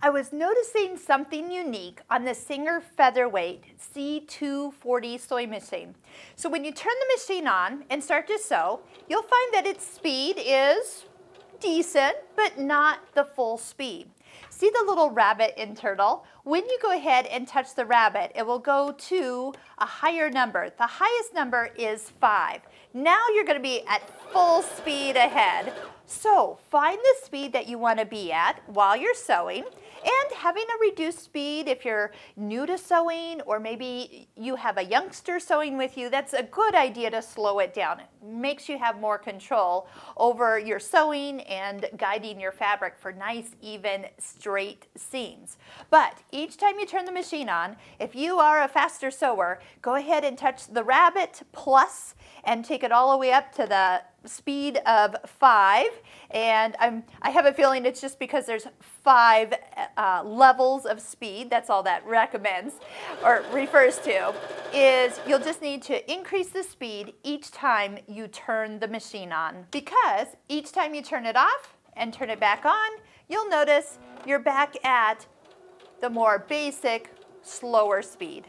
I was noticing something unique on the Singer Featherweight C240 sewing machine. So when you turn the machine on and start to sew, you'll find that its speed is decent, but not the full speed. See the little rabbit and turtle? When you go ahead and touch the rabbit, it will go to a higher number. The highest number is 5. Now you're going to be at full speed ahead. So find the speed that you want to be at while you're sewing, and having a reduced speed if you're new to sewing or maybe you have a youngster sewing with you, that's a good idea to slow it down. It makes you have more control over your sewing and guiding your fabric for nice, even, straight seams. But each time you turn the machine on, if you are a faster sewer, go ahead and touch the rabbit plus and take it all the way up to the speed of 5, and I have a feeling it's just because there's 5 levels of speed. That's all that recommends or refers to, is you'll just need to increase the speed each time you turn the machine on, because each time you turn it off and turn it back on, you'll notice you're back at the more basic, slower speed.